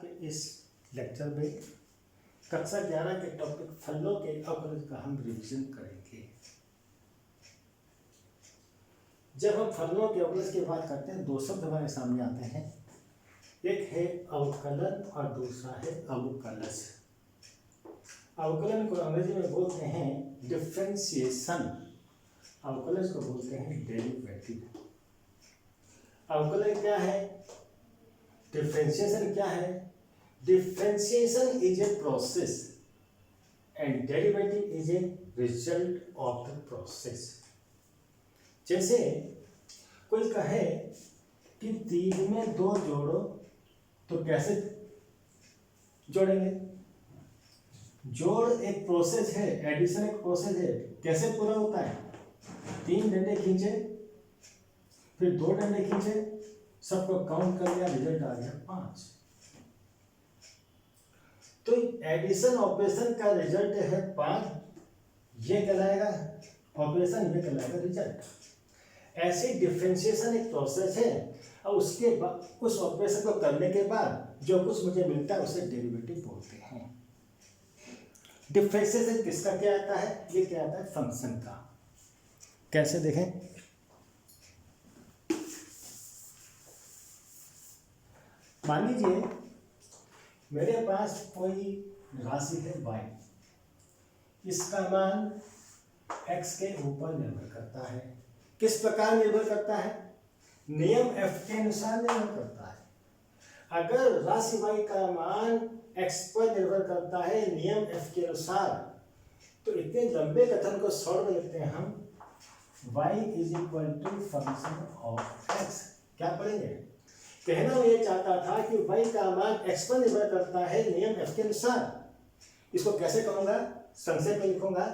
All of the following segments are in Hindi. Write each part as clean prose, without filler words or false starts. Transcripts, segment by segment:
के इस लेक्चर में कक्षा 11 के टॉपिक फलों के अवकलन का हम रिवीजन करेंगे। जब हम फलों के अवकलन की बात करते हैं, दो शब्द हमारे सामने आते हैं, एक है अवकलन और दूसरा है अवकलज। अवकलन को अंग्रेजी में बोलते हैं डिफरेंशिएशन, अवकलज को बोलते हैं डेरिवेटिव। अवकलन क्या है, डिफरेंशिएशन क्या है? Differentiation is a process and derivative is a result of the process. जैसे कोई कहे कि 3 में 2 जोड़ो, तो कैसे जोड़ेंगे? जोड़ एक प्रोसेस है, एडिशन एक प्रोसेस है, कैसे पूरा होता है? 3 डंडे खींचे, फिर 2 डंडे खींचे, सबको काउंट कर लिया, रिजल्ट आ गया 5। तो एडिशन ऑपरेशन का रिजल्ट है 5, ये कहलाएगा ऑपरेशन, ये कहलाएगा रिजल्ट। ऐसे डिफरेंशिएशन एक प्रोसेस है और उसके बाद उस ऑपरेशन को करने के बाद जो कुछ मुझे मिलता है उसे डेरिवेटिव बोलते हैं। डिफरेंशिएशन किसका क्या आता है? ये क्या आता है? फंक्शन का। कैसे देखें, मान लीजिए मेरे पास कोई राशि है y, इसका मान x के ऊपर निर्भर करता है। किस प्रकार निर्भर करता है? नियम f के अनुसार निर्भर करता है। अगर राशि y का मान x पर निर्भर करता है नियम f के अनुसार, तो इतने लंबे कथन को शॉर्ट में लिखते हैं हम, y is equal to function of x। क्या पढ़ेंगे? कहना ये चाहता था कि y का मान x पर निर्भर करता है नियम f के अनुसार। इसको कैसे कहूँगा? संक्षेप में लिखूंगा,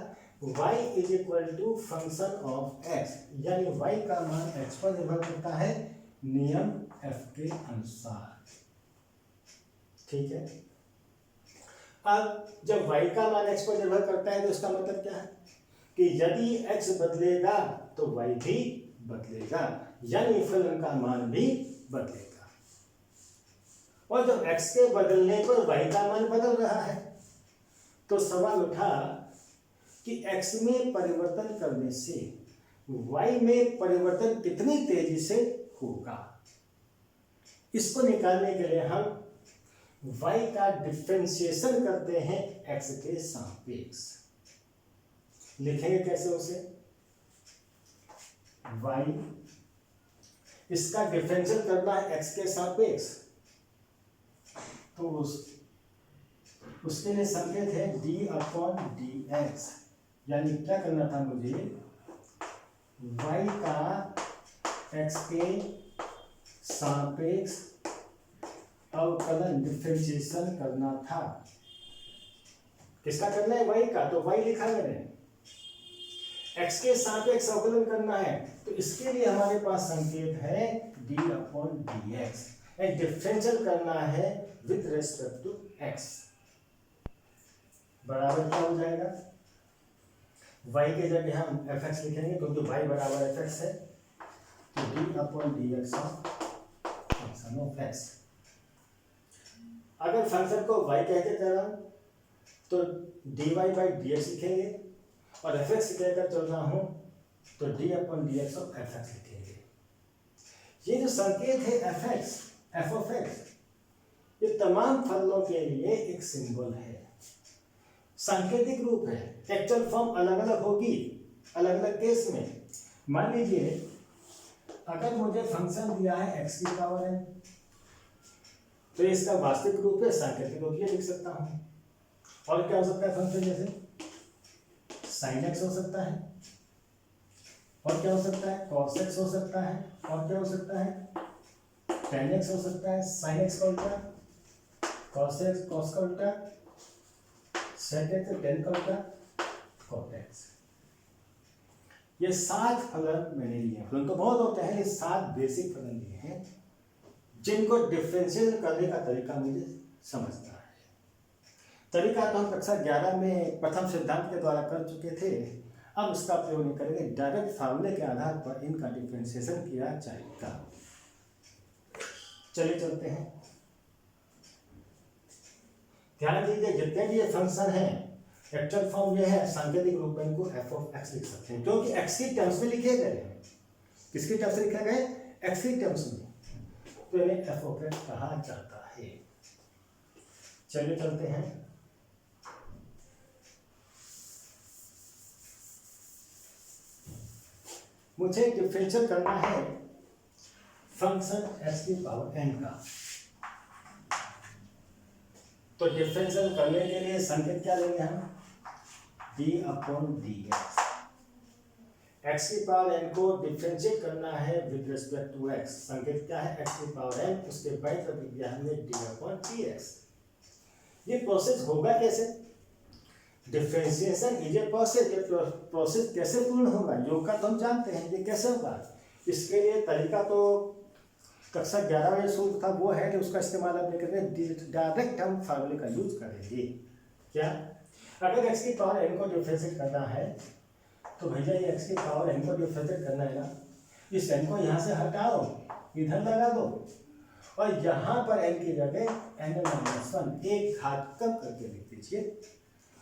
y is equal to function of x, यानी y का मान x पर निर्भर करता है नियम f के अनुसार। ठीक है। अब जब y का मान x पर निर्भर करता है तो इसका मतलब क्या है कि यदि x बदलेगा तो y भी बदलेगा, यानी फलन का मान भी बदलेगा। और जब x के बदलने पर y का मान बदल रहा है तो सवाल उठा कि x में परिवर्तन करने से y में परिवर्तन कितनी तेजी से होगा। इसको निकालने के लिए हम y का डिफरेंशिएशन करते हैं x के सापेक्ष। लिखेंगे कैसे उसे? y, इसका डिफरेंशियल करना है x के सापेक्ष, तो उसके लिए संकेत है d/dx, यानी क्या करना था मुझे? y का x के सापेक्ष अवकलन डिफरेंशिएशन करना था। किसका करना है? y का, तो y लिखा मैंने। x के सापेक्ष अवकलन करना है, तो इसके लिए हमारे पास संकेत है d/dx। डिफरेंशियल करना है विथ रेस्पेक्ट टू x। बराबर क्या हो जाएगा? y के जगह हम fx लिखेंगे क्योंकि y बराबर fx है, तो d/dx of function of x। अगर फंक्शन को y कहकर चल रहा हूं तो dy/dx लिखेंगे, और fx कहकर चल रहा हूं तो d/dx ऑफ fx लिखेंगे। ये जो संकेत है fx, f ऑफ x, ये तमाम फलों के लिए एक सिंबल है, सांकेतिक रूप है। एक्चुअल फॉर्म अलग अलग होगी अलग अलग केस में। मान लीजिए अगर मुझे फंक्शन दिया है x की पावर n, तो इसका वास्तविक रूप है सांकेतिक रूप, ये लिख सकता हूं। और क्या हो सकता है फंक्शन? जैसे sin x हो सकता है, और क्या हो सकता है? cos x हो सकता है, और क्या हो सकता है? tan x हो सकता है, sin x का उल्टा, cos x cos का उल्टा, sec x tan का उल्टा, cot x। ये 7 फलन मैंने लिए हैं। फलन तो बहुत होते हैं, ये 7 बेसिक फलन लिए हैं जिनको डिफरेंशिएट करने का तरीका मुझे समझना है। तरीका तो हम कक्षा 11 में प्रथम सिद्धांत के द्वारा कर चुके थे, अब उसका प्रयोग नहीं करेंगे, डायरेक्ट फार्मूले के आधार पर इनका डिफरेंशिएशन किया जाएगा। चलिए चलते हैं। ध्यान दीजिए जितने भी ये फंक्शन हैं एक्चुअल फॉर्म ये है, सांकेतिक रूप में इनको एफ ऑफ एक्स लिख सकते हैं क्योंकि एक्स की टर्म्स में लिखे गए हैं। किसकी टर्म्स लिखे गए? एक्स की टर्म्स में, तो इन्हें एफ ऑफ एक्स कहा जाता है। चलिए चलते हैं। मुझे डिफरेंशियल करना है फंक्शन एक्स की पावर एन का, तो डिफरेंशियल करने के लिए संकेत क्या लेंगे हम? D upon d x. X की पावर एन को डिफरेंशिएट करना है विद रिस्पेक्ट टू एक्स, संकेत क्या है? एक्स की पावर एन, उसके बाद अभिव्यक्ति में डी अपॉन डी एक्स। ये प्रोसेस होगा कैसे? Differentiation is a process. ये प्रोसेस कैसे पूर्ण होगा? योग का तो हम जानते हैं, ये कैसे होगा? इसके लिए तरीका तो कक्षा 11 में सूत्र था, वो है कि उसका इस्तेमाल अपने करेंगे, डायरेक्ट हम फार्मूले का यूज करेंगे। क्या? अगर एक्स की पावर एन को डिफरेंशिएट करना है तो भैया ये एक्स की पावर एन को डिफरेंशिएट करना है ना, इस एन को यहाँ से हटाओ, इधर लगा दो और यहाँ पर एन की जगह एन माइनस 1 एक घात कम करके लिख दीजिए,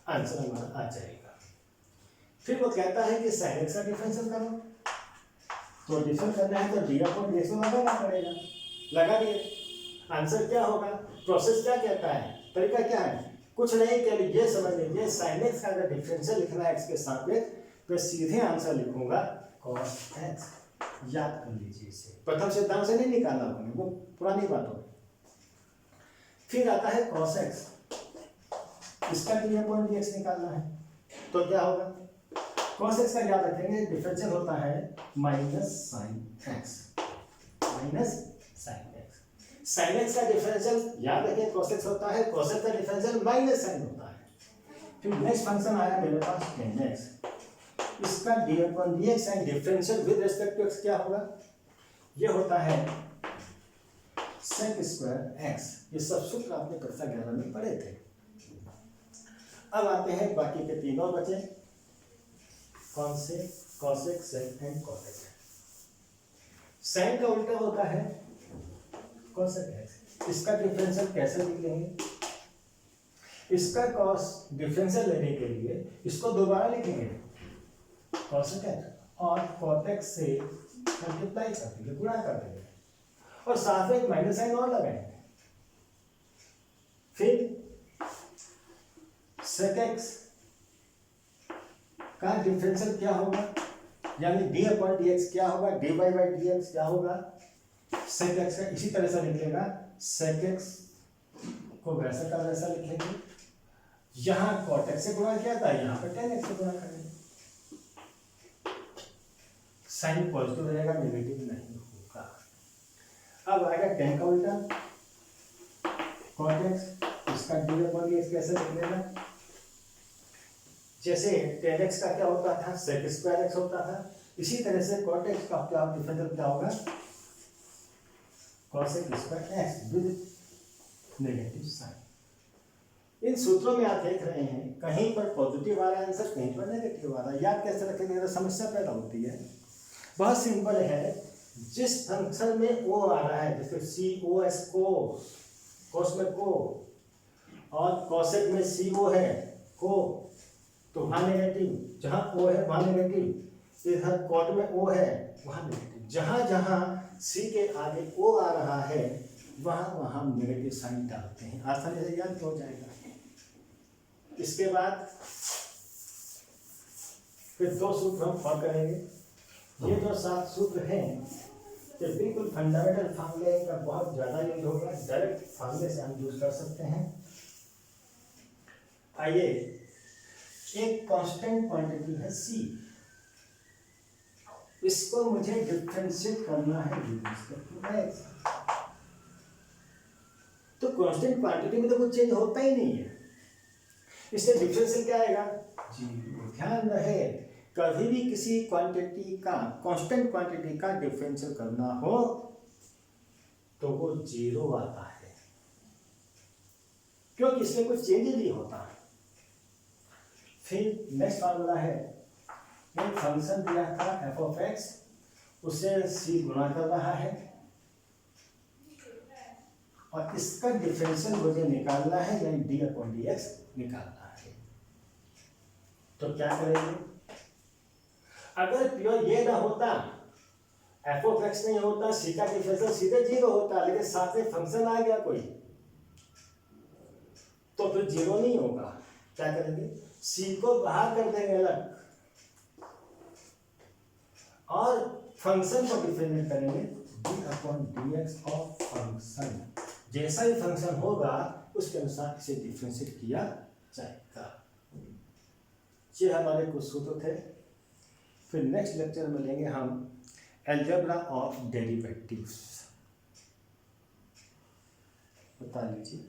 आंसर हमारा आ जाएगा। फिर वो कहता है कि साइन एक्स का डिफरेंशियल करो, तो डिफरेंस करना है तो डी अपॉन डी एक्स को लगाना पड़ेगा, लगा दिए। आंसर क्या होगा? प्रोसेस क्या कहता है? तरीका क्या है? कुछ नहीं, केवल ये समझ लीजिए साइन एक्स का अगर डिफरेंशियल लिखना है एक्स के सापेक्ष तो सीधे आंसर लिखूंगा cos x। याद कर लीजिए इसे, प्रथम सिद्धांत से नहीं निकालना होगा, वो पुरानी बात होगी। फिर आता है cos x, इसका डी अपॉन डी एक्स निकालना है, तो क्या होगा? cos x का याद रखेंगे डिफरेंशियल होता है minus sine x, minus sine x. Sine x का डिफरेंशियल याद रखें cos x होता है, cos x का डिफरेंशियल माइनस साइन होता है। फिर नेक्स्ट फंक्शन आया मेरे पास tan x, इसका d upon d x and differential with respect to x क्या होगा? ये होता है sec स्क्वायर एक्स। ये सब सूत्र आपने कक्षा 11 में पढ़े थे। अब आते हैं बाकी के तीनों बचे, कौन से? cos x, sec and cos x। sin का उल्टा होता है cos x। इसका डिफरेंशियल कैसे लिखेंगे? इसका cos डिफरेंशियल लेने के लिए इसको दोबारा लिखेंगे cos x और cot x से मल्टीप्लाई कर देंगे, गुणा कर देंगे और साथ में एक माइनस साइन और लगाएंगे। फिर sec x का डिफरेंशियल क्या होगा? यानी d अपॉन डी एक्स क्या होगा? dy बाई डी एक्स क्या होगा? sec x का इसी तरह से लिखेगा, sec x को वैसा का वैसा लिखेंगे, यहाँ cot x से गुणा किया था, यहाँ पर tan x से गुणा करेंगे। साइन पॉजिटिव रहेगा, नेगेटिव नहीं होगा। अब आएगा tan का उल्टा cot x, इसका डी अपॉन डी एक्स कैसे लिख लेना? जैसे tan x का क्या होता था? sec स्क्वायर x होता था, इसी तरह से cot x का क्या डिफरेंशियल क्या होगा? cos square x with negative sine. इन सूत्रों में आप देख रहे हैं कहीं पर पॉजिटिव आ रहा है आंसर, कहीं पर नेगेटिव आ रहा है। याद कैसे रखेंगे? तो समस्या पैदा होती है। बहुत सिंपल है, जिस फंक्शन में ओ आ रहा है, जैसे सी ओ एस को, कोस में को और कोसेक में सी ओ है को, तो वहाँ नेगेटिव, जहाँ ओ है वहाँ नेगेटिव, इधर कॉट में ओ है वहाँ नेगेटिव। जहाँ जहाँ सी के आगे ओ आ रहा है वहाँ वहाँ नेगेटिव साइन डालते हैं, आसानी से याद हो जाएगा। इसके बाद फिर दो सूत्र हम और करेंगे। ये जो 7 सूत्र हैं ये बिल्कुल फंडामेंटल फार्मूले का बहुत ज़्यादा यूज होगा, डायरेक्ट फार्मूले से हम यूज कर सकते हैं। आइए, एक कांस्टेंट क्वांटिटी है C, इसको मुझे डिफरेंशिएट करना है विद रिस्पेक्ट टू x। तो कांस्टेंट क्वांटिटी में तो कुछ चेंज होता ही नहीं है, इससे डिफरेंशियल क्या आएगा? जीरो। ध्यान रहे, कभी भी किसी क्वांटिटी का, कांस्टेंट क्वांटिटी का डिफरेंशियल करना हो तो वो जीरो आता है, क्योंकि इसमें कुछ चेंज नहीं होता। फिर नेक्स्ट फार्मूला है, एक फंक्शन दिया था f ऑफ x, उसे c गुणा कर रहा है और इसका डिफरेंशियल मुझे निकालना है, यानी डी अपॉन डी एक्स निकालना है। तो क्या करेंगे, अगर प्योर ये ना होता, एफ ऑफ एक्स नहीं होता, सी का डिफरेंशियल सीधे 0 होता, लेकिन साथ में फंक्शन आ गया कोई, तो फिर 0 नहीं होगा। क्या करेंगे, सी को बाहर कर देंगे अलग और फंक्शन को डिफरेंशिएट करेंगे D upon d x of function. जैसा ही फंक्शन होगा उसके अनुसार इसे डिफरेंशिएट किया जाएगा। ये हमारे कुछ सूत्र थे। फिर नेक्स्ट लेक्चर में लेंगे हम अलजेब्रा ऑफ डेरिवेटिव्स। बता लीजिए।